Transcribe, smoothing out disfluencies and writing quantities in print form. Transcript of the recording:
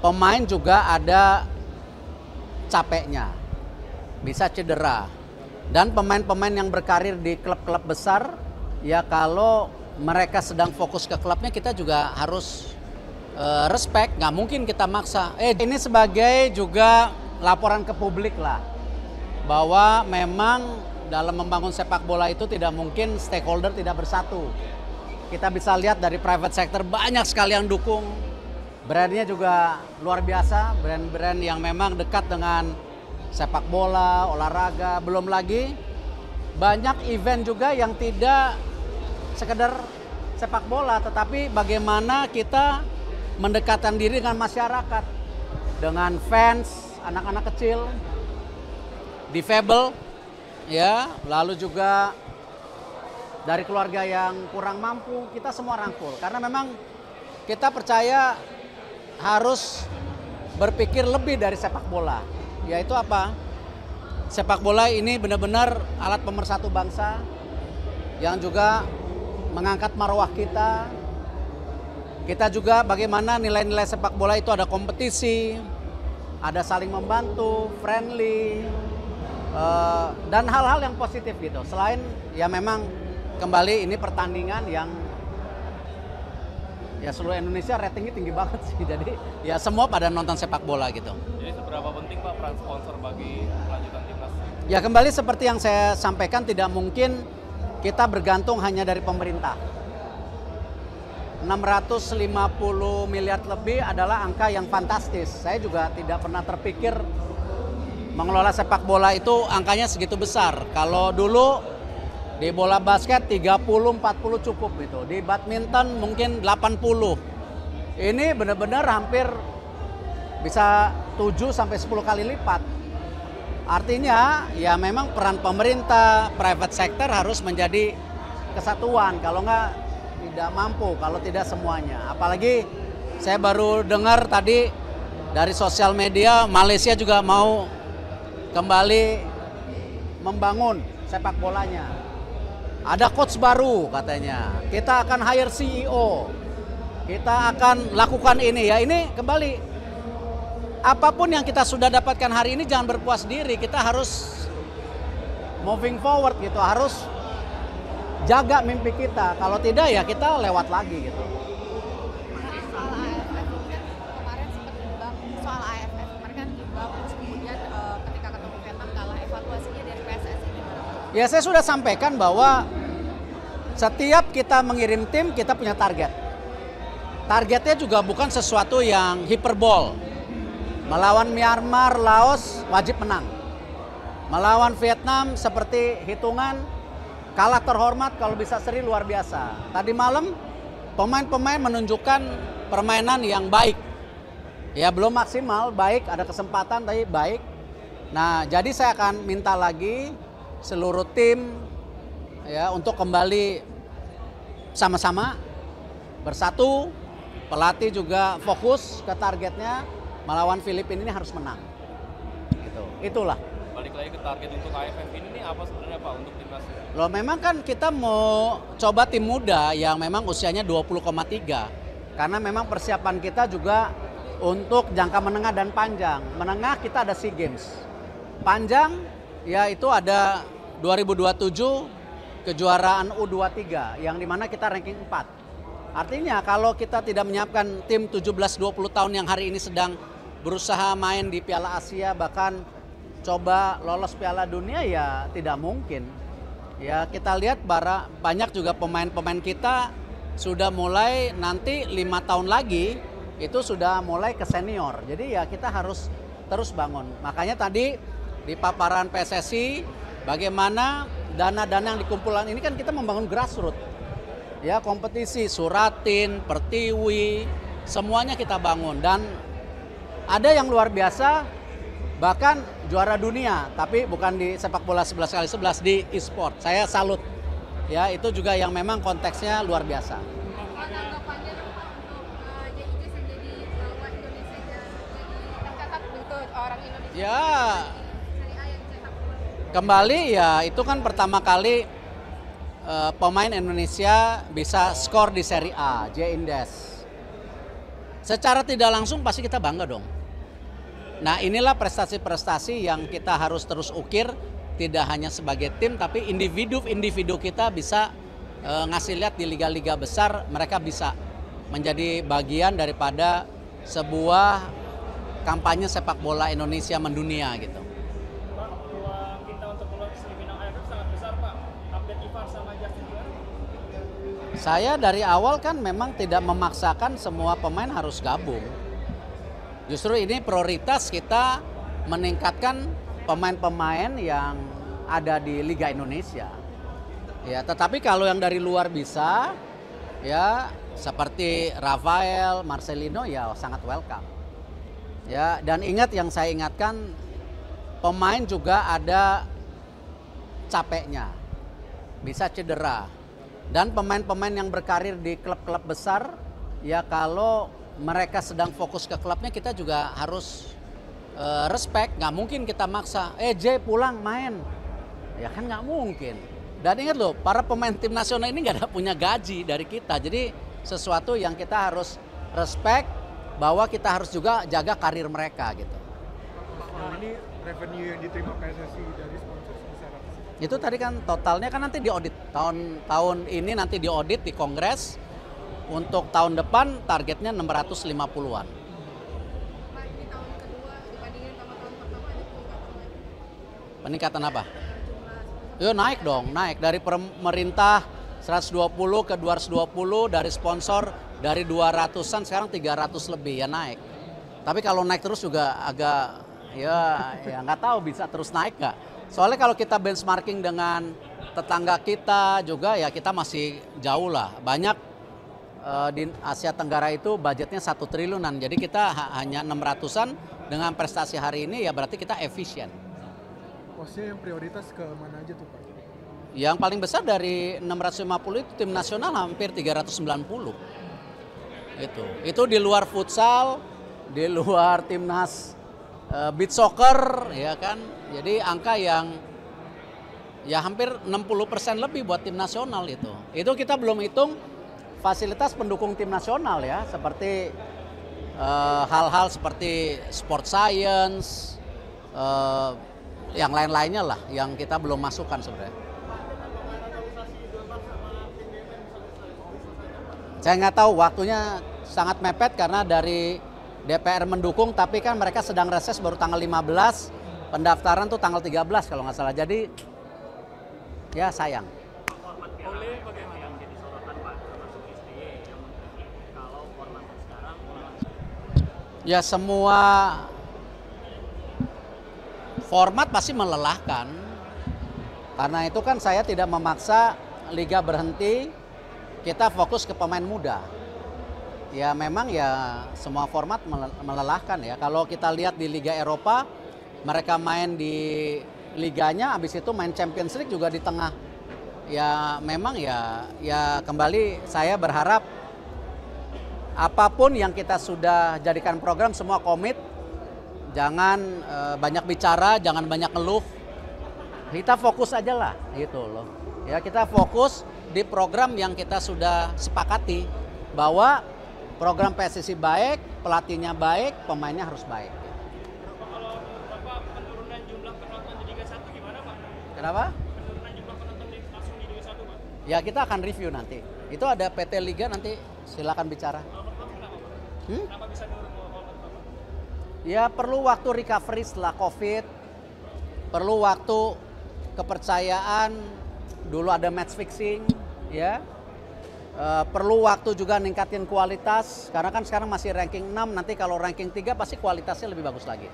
pemain juga ada capeknya, bisa cedera. Dan pemain-pemain yang berkarir di klub-klub besar, ya kalau mereka sedang fokus ke klubnya, kita juga harus respect, nggak mungkin kita maksa. Ini sebagai juga laporan ke publik lah, bahwa memang dalam membangun sepak bola itu tidak mungkin stakeholder tidak bersatu. Kita bisa lihat dari private sector banyak sekali yang dukung, brandnya juga luar biasa, brand-brand yang memang dekat dengan sepak bola, olahraga, belum lagi banyak event juga yang tidak sekedar sepak bola, tetapi bagaimana kita mendekatkan diri dengan masyarakat, dengan fans, anak-anak kecil, difabel, ya, lalu juga dari keluarga yang kurang mampu, kita semua rangkul. Karena memang kita percaya harus berpikir lebih dari sepak bola. Yaitu apa? Sepak bola ini benar-benar alat pemersatu bangsa yang juga mengangkat marwah kita. Kita juga bagaimana nilai-nilai sepak bola itu ada kompetisi, ada saling membantu, friendly, dan hal-hal yang positif gitu. Selain ya memang kembali ini pertandingan yang ya seluruh Indonesia ratingnya tinggi banget sih. Jadi ya semua pada nonton sepak bola gitu. Jadi seberapa penting Pak peran sponsor bagi kelanjutan timnas? Ya kembali seperti yang saya sampaikan, tidak mungkin kita bergantung hanya dari pemerintah. 650 miliar lebih adalah angka yang fantastis. Saya juga tidak pernah terpikir mengelola sepak bola itu angkanya segitu besar. Kalau dulu di bola basket 30-40 cukup gitu. Di badminton mungkin 80. Ini benar-benar hampir bisa 7 sampai 10 kali lipat. Artinya ya memang peran pemerintah, private sector harus menjadi kesatuan. Kalau enggak tidak mampu, kalau tidak semuanya. Apalagi saya baru dengar tadi dari sosial media Malaysia juga mau kembali membangun sepak bolanya. Ada coach baru katanya. Kita akan hire CEO. Kita akan lakukan ini ya. Ini kembali apapun yang kita sudah dapatkan hari ini jangan berpuas diri. Kita harus moving forward gitu. Harus jaga mimpi kita. Kalau tidak ya kita lewat lagi gitu. Soal AFF kan kemarin sempat imbang. Soal AFF kemarin kan imbang. Terus kemudian ketika ketemu Vietnam kalah, evaluasinya dari PSSI gimana? Ya saya sudah sampaikan bahwa setiap kita mengirim tim kita punya target. Targetnya juga bukan sesuatu yang hiperbol. Melawan Myanmar, Laos wajib menang. Melawan Vietnam seperti hitungan kalah terhormat, kalau bisa seri luar biasa. Tadi malam pemain-pemain menunjukkan permainan yang baik. Ya belum maksimal, baik, ada kesempatan tapi baik. Nah, jadi saya akan minta lagi seluruh tim ya untuk kembali sama-sama bersatu, pelatih juga fokus ke targetnya, melawan Filipina ini harus menang. Gitu. Itulah. Balik lagi ke target untuk AFF ini apa sebenarnya Pak untuk timnas? Loh memang kan kita mau coba tim muda yang memang usianya 20,3. Karena memang persiapan kita juga untuk jangka menengah dan panjang. Menengah kita ada SEA Games. Panjang ya itu ada 2027 kejuaraan U23 yang dimana kita ranking 4. Artinya kalau kita tidak menyiapkan tim 17-20 tahun yang hari ini sedang berusaha main di Piala Asia bahkan coba lolos Piala Dunia ya tidak mungkin. Ya kita lihat banyak juga pemain-pemain kita sudah mulai nanti 5 tahun lagi itu sudah mulai ke senior. Jadi ya kita harus terus bangun. Makanya tadi di paparan PSSI bagaimana dana-dana yang dikumpulkan ini kan kita membangun grassroots. Ya kompetisi Suratin, Pertiwi, semuanya kita bangun dan ada yang luar biasa bahkan juara dunia tapi bukan di sepak bola 11x11 di e-sport. Saya salut. Ya itu juga yang memang konteksnya luar biasa. Tanggapannya untuk JIJ menjadi lawan Indonesia jadi tercatat untuk orang Indonesia. Ya Seri A yang cetak. kembali ya itu kan pertama kali pemain Indonesia bisa skor di Serie A, J Indes. Secara tidak langsung pasti kita bangga dong. Nah inilah prestasi-prestasi yang kita harus terus ukir, tidak hanya sebagai tim tapi individu kita bisa ngasih lihat di liga-liga besar mereka bisa menjadi bagian daripada sebuah kampanye sepak bola Indonesia mendunia gitu. Pak, peluang kita untuk lolos semifinal AFF sangat besar Pak. Update Ivar sama Justin gimana? Saya dari awal kan memang tidak memaksakan semua pemain harus gabung. Justru ini prioritas kita meningkatkan pemain-pemain yang ada di Liga Indonesia. Ya, tetapi kalau yang dari luar bisa, ya seperti Rafael, Marcelino ya sangat welcome. Ya, dan ingat yang saya ingatkan, pemain juga ada capeknya, bisa cedera. Dan pemain-pemain yang berkarir di klub-klub besar, ya kalau mereka sedang fokus ke klubnya kita juga harus respect, nggak mungkin kita maksa, J pulang main, ya kan nggak mungkin. Dan ingat loh, para pemain tim nasional ini nggak ada punya gaji dari kita, jadi sesuatu yang kita harus respect bahwa kita harus juga jaga karir mereka gitu. Sejauh ini revenue yang diterima PSSI dari sponsor sebesar apa sih? Itu tadi kan totalnya kan nanti diaudit tahun ini nanti diaudit di Kongres. Untuk tahun depan targetnya 650-an. Pak, ini tahun kedua dibandingin sama tahun pertama ada peningkatan lagi? Peningkatan apa? Yo naik dong, naik dari pemerintah 120 ke 220, dari sponsor dari 200-an sekarang 300 lebih ya naik. Tapi kalau naik terus juga agak ya nggak tahu bisa terus naik nggak. Soalnya kalau kita benchmarking dengan tetangga kita juga ya kita masih jauh lah. Banyak di Asia Tenggara itu budgetnya 1 triliunan. Jadi kita hanya 600-an dengan prestasi hari ini ya berarti kita efisien. Posnya yang prioritas ke mana aja tuh Pak? Yang paling besar dari 650 itu tim nasional hampir 390. Itu di luar futsal, di luar timnas beach soccer ya kan. Jadi angka yang ya hampir 60% lebih buat tim nasional itu. Itu kita belum hitung fasilitas pendukung tim nasional ya, seperti hal-hal seperti sport science, yang lain-lainnya lah yang kita belum masukkan sebenarnya. Saya nggak tahu, waktunya sangat mepet karena dari DPR mendukung, tapi kan mereka sedang reses baru tanggal 15, pendaftaran tuh tanggal 13 kalau nggak salah. Jadi ya sayang. Oleh bagaimana yang jadi sorotan Pak termasuk SBY yang mengkritik kalau format sekarang Ya semua format pasti melelahkan. Karena itu kan saya tidak memaksa liga berhenti, kita fokus ke pemain muda. Ya memang ya semua format melelahkan ya. Kalau kita lihat di Liga Eropa, mereka main di liganya, habis itu main Champions League juga di tengah. Ya memang ya kembali saya berharap apapun yang kita sudah jadikan program semua komit. Jangan banyak bicara, jangan banyak ngeluh. Kita fokus aja lah gitu loh. Ya kita fokus di program yang kita sudah sepakati bahwa program PSSI baik, pelatihnya baik, pemainnya harus baik. Kalau Bapak penurunan jumlah penonton di Liga 1 gimana Pak? Kenapa? Penurunan jumlah penonton langsung di Liga 1 Pak? Ya kita akan review nanti. Itu ada PT Liga nanti silakan bicara. Kenapa bisa nurun kalau Bapak? Ya perlu waktu recovery setelah COVID, perlu waktu kepercayaan, dulu ada match fixing, ya. Perlu waktu juga ningkatin kualitas, karena kan sekarang masih ranking 6, nanti kalau ranking 3 pasti kualitasnya lebih bagus lagi.